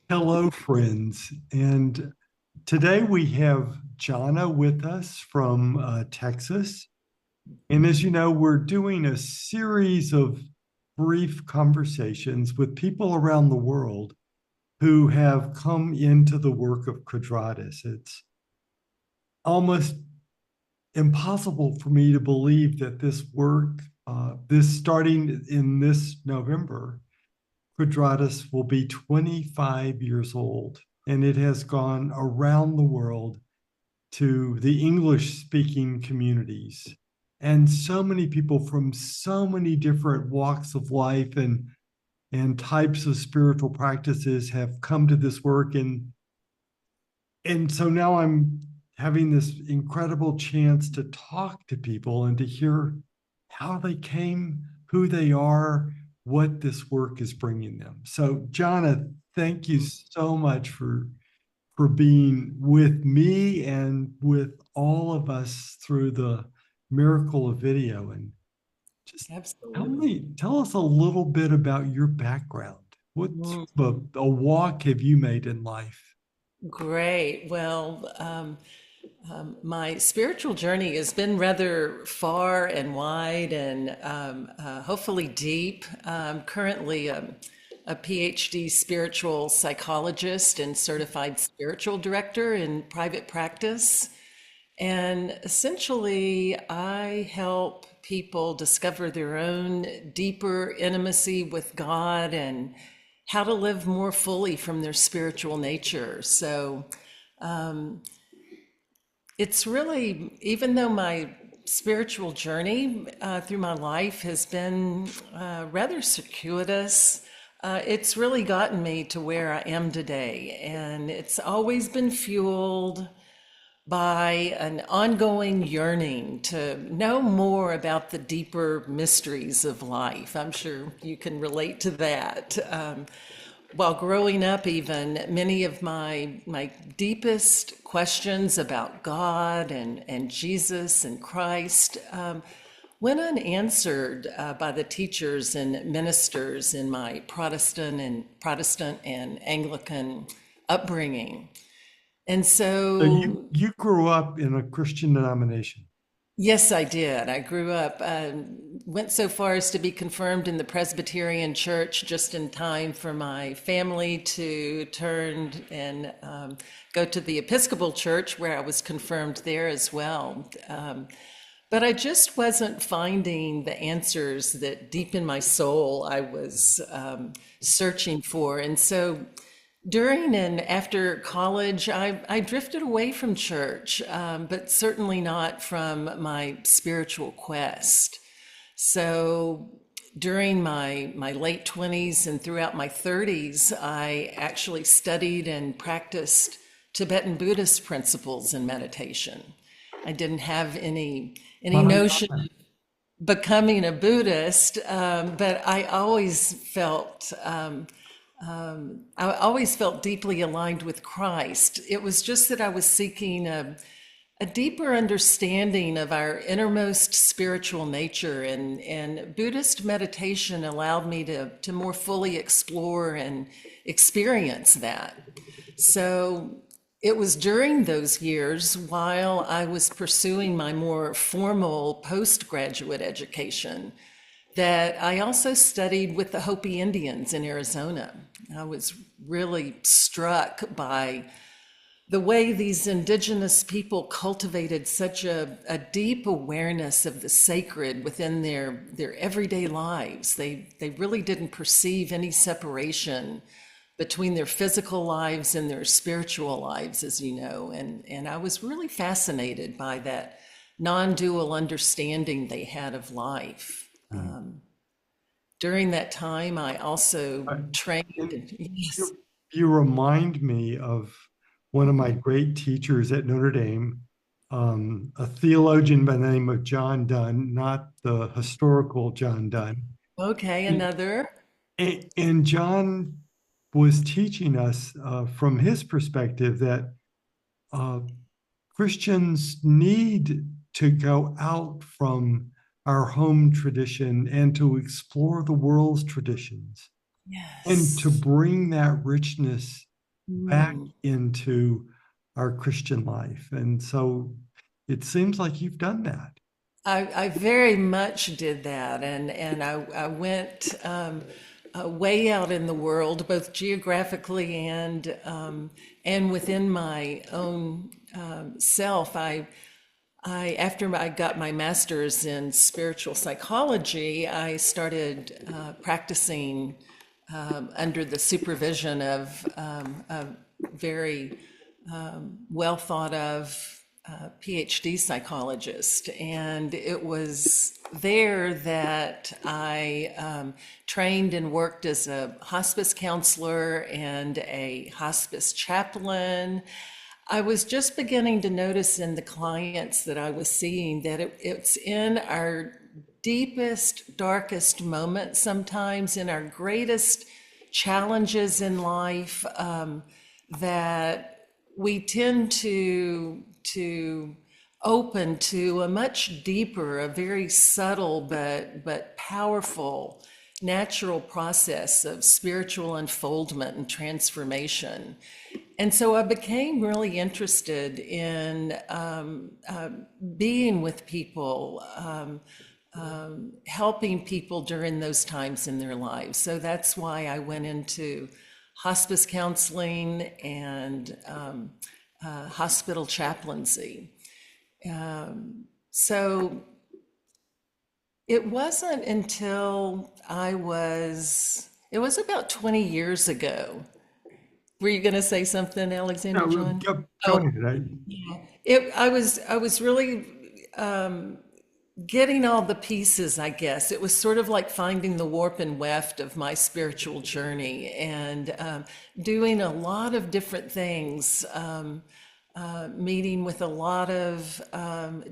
Hello, friends. And today we have Jana with us from Texas. And as you know, we're doing a series of brief conversations with people around the world who have come into the work of Quadratus. It's almost impossible for me to believe that this work, this starting in this November, Quadratus will be 25 years old, and it has gone around the world to the English speaking communities. And so many people from so many different walks of life and types of spiritual practices have come to this work. And so now I'm having this incredible chance to talk to people and to hear how they came, who they are, what this work is bringing them. So, Jana, thank you so much for being with me and with all of us through the miracle of video. And just Absolutely. tell us a little bit about your background. What Mhm. a walk have you made in life? Great. My spiritual journey has been rather far and wide and hopefully deep. I'm currently a PhD spiritual psychologist and certified spiritual director in private practice. And essentially, I help people discover their own deeper intimacy with God and how to live more fully from their spiritual nature. So it's really, even though my spiritual journey through my life has been rather circuitous, it's really gotten me to where I am today. And it's always been fueled by an ongoing yearning to know more about the deeper mysteries of life. I'm sure you can relate to that. While growing up, even many of my deepest questions about God and Jesus and Christ went unanswered by the teachers and ministers in my Protestant and Anglican upbringing. And So you so you grew up in a Christian denomination. yes, I did. I grew up, went so far as to be confirmed in the Presbyterian Church just in time for my family to turn and go to the Episcopal Church, where I was confirmed there as well. But I just wasn't finding the answers that deep in my soul I was searching for. And so during and after college, I drifted away from church, but certainly not from my spiritual quest. So during my late 20s and throughout my 30s, I actually studied and practiced Tibetan Buddhist principles in meditation. I didn't have any notion Mahayana. of becoming a Buddhist, but I always felt deeply aligned with Christ. It was just that I was seeking a deeper understanding of our innermost spiritual nature, and Buddhist meditation allowed me to more fully explore and experience that. So it was during those years while I was pursuing my more formal postgraduate education that I also studied with the Hopi Indians in Arizona. I was really struck by the way these indigenous people cultivated such a deep awareness of the sacred within their everyday lives. They really didn't perceive any separation between their physical lives and their spiritual lives, as you know. And I was really fascinated by that non-dual understanding they had of life. Mm. During that time, I also I- and trained. Yes. you remind me of one of my great teachers at Notre Dame, a theologian by the name of John Donne, not the historical John Donne. Okay, And, another. and John was teaching us from his perspective that uh, Christians need to go out from our home tradition and to explore the world's traditions and to Yes. bring that richness. back Mm. into our Christian life. And so it seems like you've done that. I very much did that, and I went way out in the world, both geographically and within my own self. After I got my master's in spiritual psychology, I started practicing under the supervision of a very well thought of PhD psychologist. And it was there that I trained and worked as a hospice counselor and a hospice chaplain. I was just beginning to notice in the clients that I was seeing that it's in our deepest, darkest moments, sometimes in our greatest challenges in life, that we tend to open to a much deeper, a very subtle but powerful natural process of spiritual unfoldment and transformation. And so I became really interested in being with people, helping people during those times in their lives. So that's why I went into hospice counseling and hospital chaplaincy. So it wasn't until it was about 20 years ago. Were you going to say something, Alexander No, John? go Oh, ahead. I was really getting all the pieces, I guess. It was sort of like finding the warp and weft of my spiritual journey and doing a lot of different things, meeting with a lot of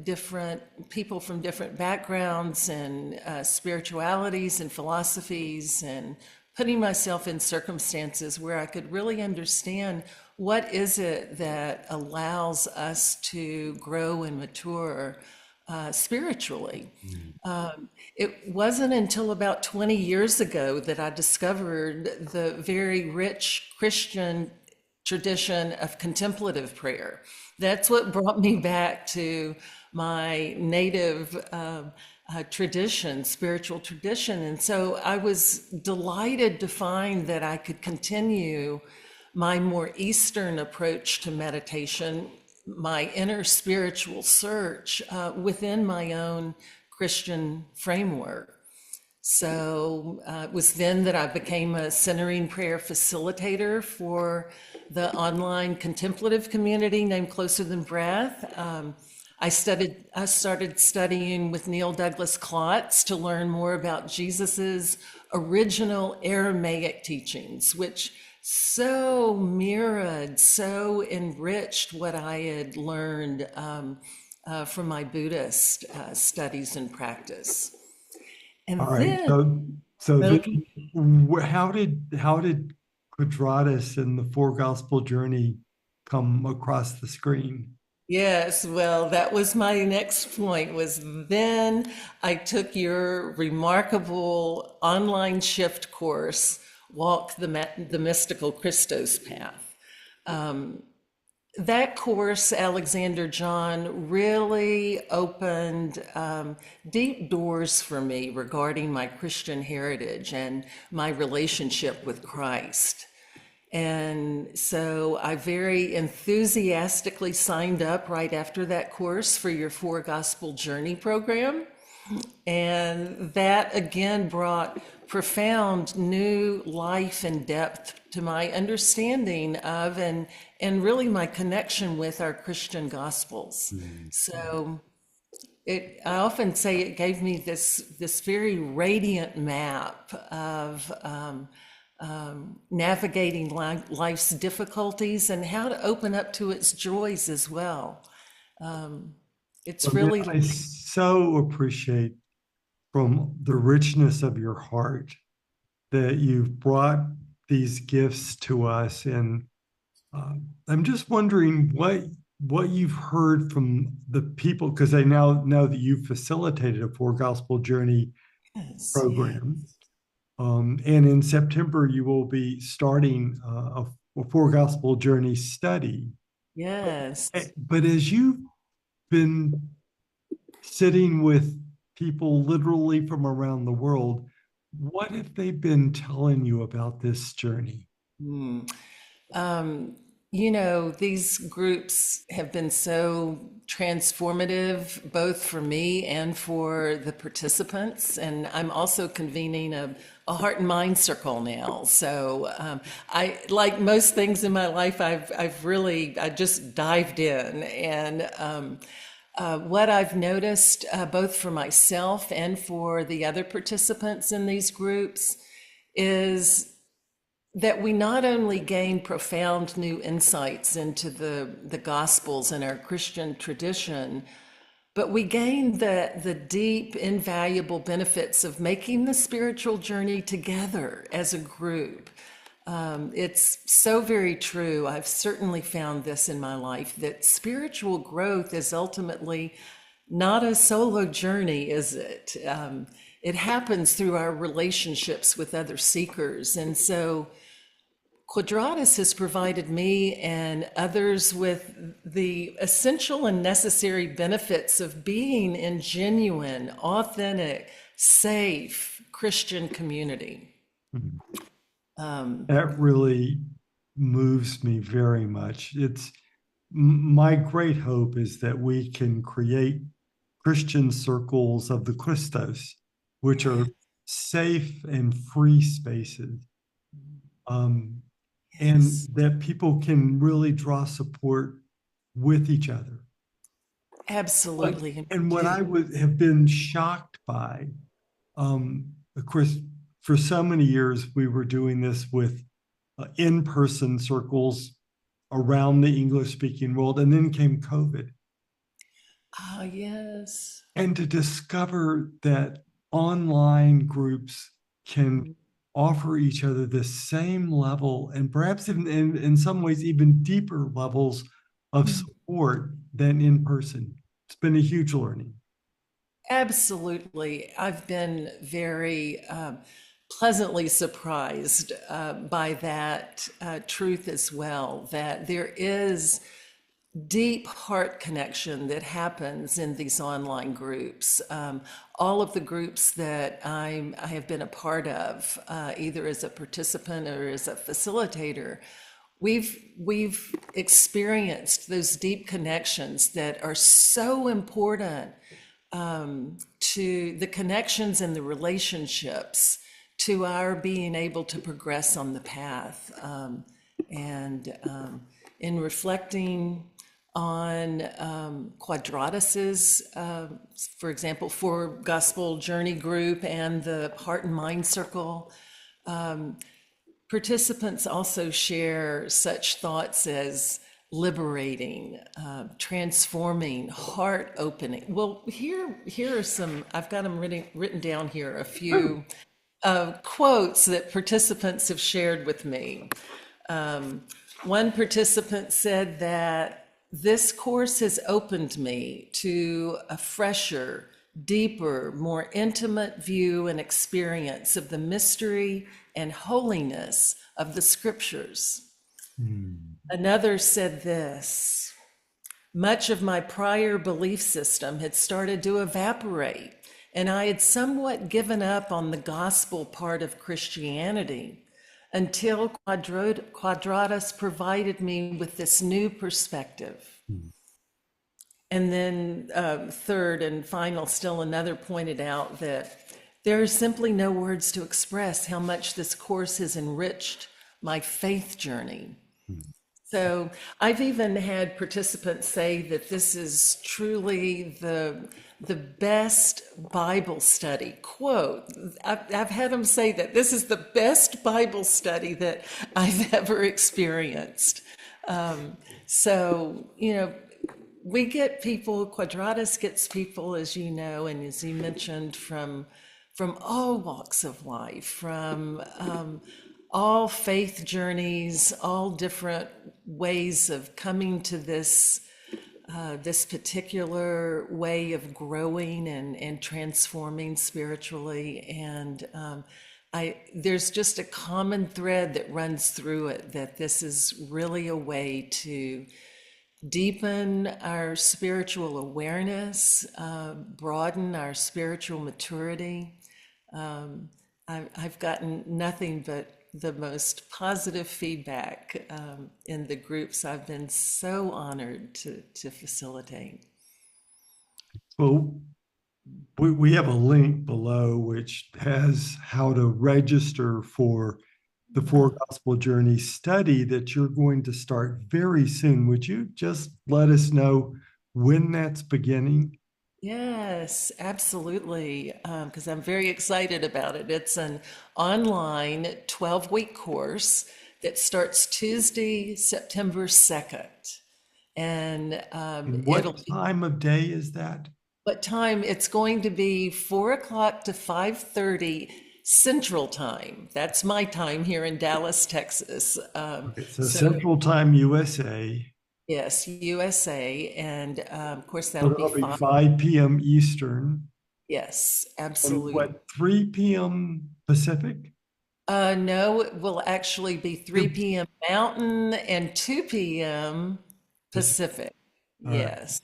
different people from different backgrounds and spiritualities and philosophies, and putting myself in circumstances where I could really understand what is it that allows us to grow and mature spiritually. Mm. It wasn't until about 20 years ago that I discovered the very rich Christian tradition of contemplative prayer. That's what brought me back to my native tradition, spiritual tradition. And so I was delighted to find that I could continue my more Eastern approach to meditation, my inner spiritual search within my own Christian framework. So it was then that I became a centering prayer facilitator for the online contemplative community named Closer Than Breath. I started studying with Neil Douglas Klotz to learn more about Jesus's original Aramaic teachings, which so mirrored, so enriched what I had learned from my Buddhist studies and practice. All And right. then, So then, okay, how did Quadratus and the Four Gospel Journey come across the screen? yes, well, that was my next point was then I took your remarkable online shift course, Walk the Mystical Christos Path. That course, Alexander John, really opened deep doors for me regarding my Christian heritage and my relationship with Christ. And so I very enthusiastically signed up right after that course for your Four Gospel Journey program. And that again brought profound new life and depth to my understanding of and really my connection with our Christian Gospels. Mm. So I often say it gave me this very radiant map of navigating life's difficulties and how to open up to its joys as well. It's Well, man, really I so appreciate from the richness of your heart that you've brought these gifts to us. And I'm just wondering what you've heard from the people, because I now know that you've facilitated a Four Gospel Journey yes, yeah. program. And in September, you will be starting Four Gospel Journey study. Yes. But as you've been sitting with people literally from around the world, what have they been telling you about this journey? Hmm. Um, these groups have been so transformative, both for me and for the participants. And I'm also convening a heart and mind circle now. So like most things in my life, I just dived in. And what I've noticed, both for myself and for the other participants in these groups, is that we not only gain profound new insights into the Gospels and our Christian tradition, but we gain the deep, invaluable benefits of making the spiritual journey together as a group. It's so very true. I've certainly found this in my life that spiritual growth is ultimately not a solo journey, is it? It happens through our relationships with other seekers. And so Quadratus has provided me and others with the essential and necessary benefits of being in genuine, authentic, safe Christian community. That really moves me very much. My great hope is that we can create Christian circles of the Christos, which are safe and free spaces, um, and Yes, that people can really draw support with each other. absolutely. And we And what I do. would have been shocked by, of course, for so many years, we were doing this with in-person circles around the English-speaking world, and then came COVID. Ah, yes. And to discover that online groups can offer each other the same level, and perhaps in some ways even deeper levels of support than in person. It's been a huge learning. Absolutely. I've been very pleasantly surprised by that truth as well, that there is deep heart connection that happens in these online groups. All of the groups that I have been a part of, either as a participant or as a facilitator, we've experienced those deep connections that are so important to the connections and the relationships to our being able to progress on the path. In reflecting on Quadratos's, for example, for Gospel Journey Group and the Heart and Mind Circle, participants also share such thoughts as liberating, transforming, heart opening. Well, here are some, I've got them written down here, a few quotes that participants have shared with me. One participant said that this course has opened me to a fresher, deeper, more intimate view and experience of the mystery and holiness of the scriptures. Hmm. Another said this: much of my prior belief system had started to evaporate, and I had somewhat given up on the gospel part of Christianity until Quadratus provided me with this new perspective. And then, third and final, still another pointed out that there are simply no words to express how much this course has enriched my faith journey. So I've even had participants say that this is truly the best Bible study. Quote, I've had them say that this is the best Bible study that I've ever experienced. So, we get people, Quadratus gets people, as you know, and as you mentioned, from all walks of life, from all faith journeys, all different ways of coming to this particular way of growing and transforming spiritually. And There's just a common thread that runs through it, that this is really a way to deepen our spiritual awareness, broaden our spiritual maturity. I've gotten nothing but the most positive feedback in the groups I've been so honored to facilitate. Well, we have a link below which has how to register for the Four Oh, Gospel Journey study that you're going to start very soon. Would you just let us know when that's beginning? yes, absolutely. Because I'm very excited about it. It's an online 12-week course that starts Tuesday, September 2nd. And And it'll what be time of day is that? what time? It's going to be 4 o'clock to 5:30 Central Time. That's my time here in Dallas, Texas. Okay, so So Central Time USA. yes, USA, and of course So that'll be that'll be five. 5 p.m. Eastern. Yes, And absolutely. what, 3 p.m. Pacific? No, it will actually be 3 p.m. Mountain and 2 p.m. Pacific. Pacific. All right. Yes.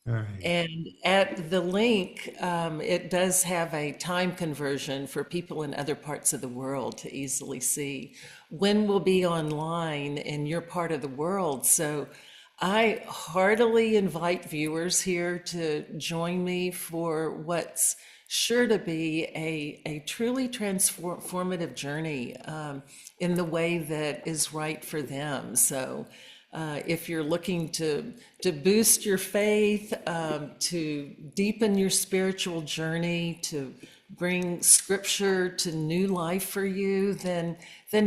All right. And at the link, it does have a time conversion for people in other parts of the world to easily see when we'll be online in your part of the world. So I heartily invite viewers here to join me for what's sure to be a truly transformative journey in the way that is right for them. So if you're looking to boost your faith, to deepen your spiritual journey, to bring scripture to new life for you, then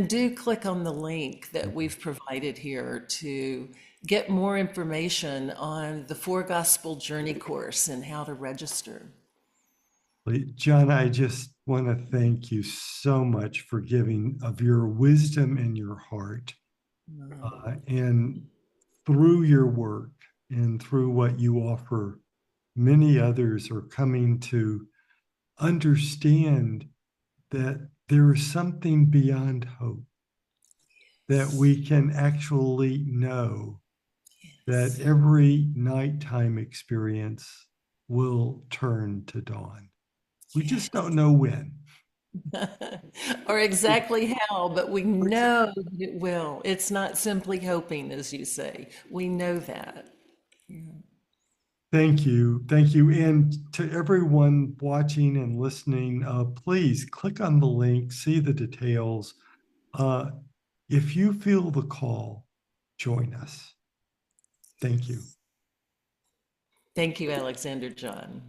do click on the link that we've provided here to get more information on the Four Gospel Journey course and how to register. Jana, I just want to thank you so much for giving of your wisdom and your heart. And through your work and through what you offer, many others are coming to understand that there is something beyond hope, that we can actually know that every nighttime experience will turn to dawn. We just don't know when. Or exactly how, but we know that it will. It's not simply hoping, as you say. We know that. Thank you. Thank you. And to everyone watching and listening, please click on the link, see the details. Uh, if you feel the call, join us. Thank you. Thank you, Alexander John.